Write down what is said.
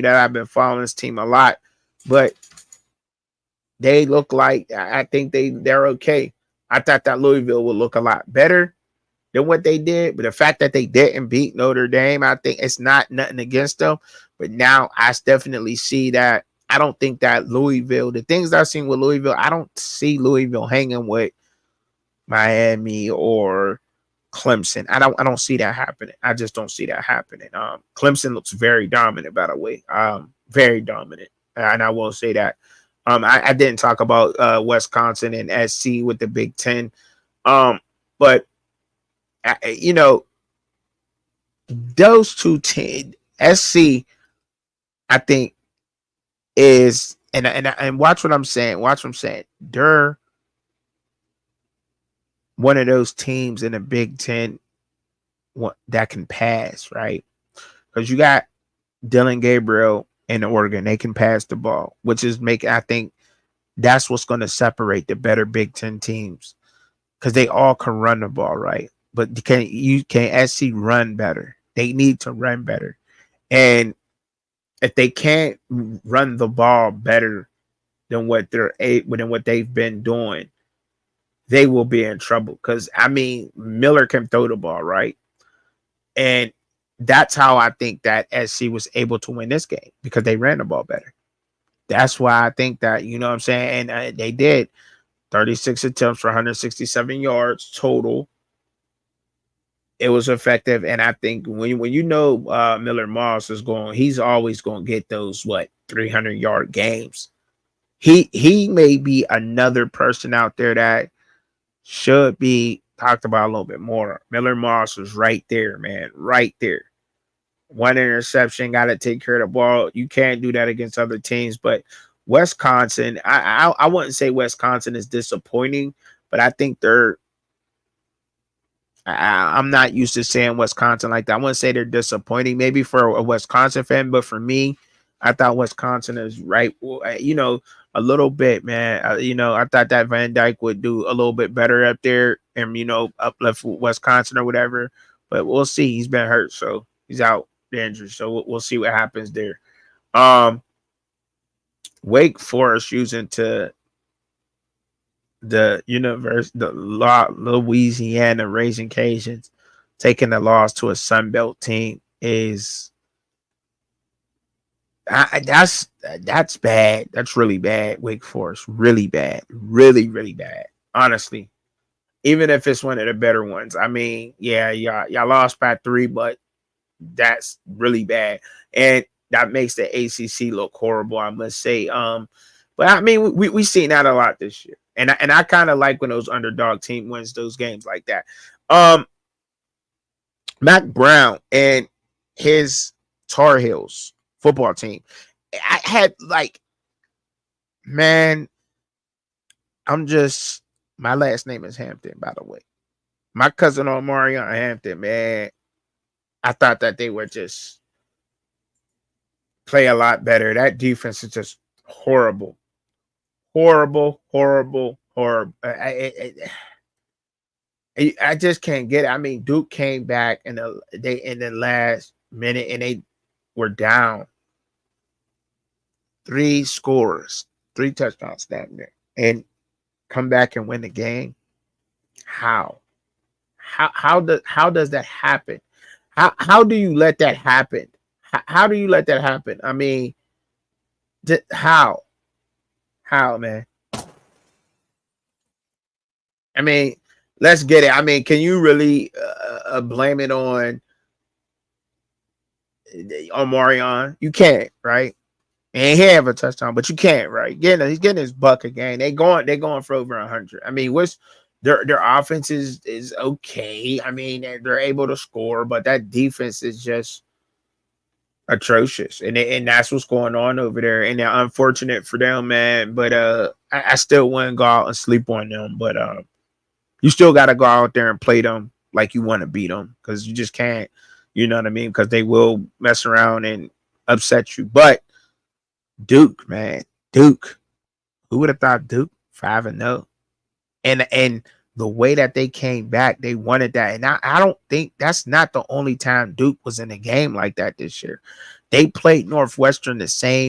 that I've been following this team a lot, but they look like I think they're okay. I thought that Louisville would look a lot better than what they did, but the fact that they didn't beat Notre Dame, I think it's not nothing against them. But now I definitely see that. I don't think that Louisville, the things I've seen with Louisville, I don't see Louisville hanging with Miami or Clemson. I don't see that happening. I just don't see that happening. Clemson looks very dominant, by the way. Very dominant. And I will say that. I didn't talk about Wisconsin and SC with the Big Ten. But those two teams, SC, I think is and watch what I'm saying. Watch what I'm saying. They're one of those teams in the Big Ten that can pass, right? Because you got Dylan Gabriel and Oregon, they can pass the ball, which is I think that's what's going to separate the better Big Ten teams because they all can run the ball, right? But can SC run better? They need to run better, and if they can't run the ball better than what they've been doing, they will be in trouble. Because Miller can throw the ball, right? And that's how I think that SC was able to win this game because they ran the ball better. That's why I think that, you know what I'm saying? And they did 36 attempts for 167 yards total. It was effective. And I think when Miller Moss is he's always going to get those, 300-yard games. He may be another person out there that should be talked about a little bit more. Miller Moss was right there, man. Right there. One interception, got to take care of the ball. You can't do that against other teams. But Wisconsin, I wouldn't say Wisconsin is disappointing, but I think I'm not used to saying Wisconsin like that. I wouldn't say they're disappointing, maybe for a Wisconsin fan, but for me, I thought Wisconsin is right. A little bit, man. I thought that Van Dyke would do a little bit better up there and, uplift Wisconsin or whatever. But we'll see. He's been hurt, so he's out the injury. So we'll see what happens there. Wake Forest using to the Louisiana Raging Cajuns taking the loss to a Sun Belt team is that's bad. That's really bad. Wake Forest, really bad, really really bad. Honestly, even if it's one of the better ones. Y'all lost by 3, but that's really bad, and that makes the ACC look horrible, I must say. But we seen that a lot this year. And I kind of like when those underdog team wins those games like that. Mac Brown and his Tar Heels football team. I had man, my last name is Hampton, by the way. My cousin Omarion Hampton, man. I thought that they would just play a lot better. That defense is just horrible. Horrible. I just can't get it. Duke came back in the last minute and they were down 3 scores, 3 touchdowns down there, and come back and win the game. How does that happen? How do you let that happen? How do you let that happen? How, man? Let's get it. Can you really blame it on Omarion? You can't, right? And he have a touchdown, but you can't, right? He's getting his buck again. They're going for over 100. What's their offense is okay. They're able to score, but that defense is just atrocious, and that's what's going on over there. And they're unfortunate for them, man. But I still wouldn't go out and sleep on them. But you still got to go out there and play them like you want to beat them, because you just can't. You know what I mean? Because they will mess around and upset you. But Duke, man, Duke. Who would have thought Duke 5-0? And the way that they came back, they wanted that. And I don't think that's not the only time Duke was in a game like that this year. They played Northwestern the same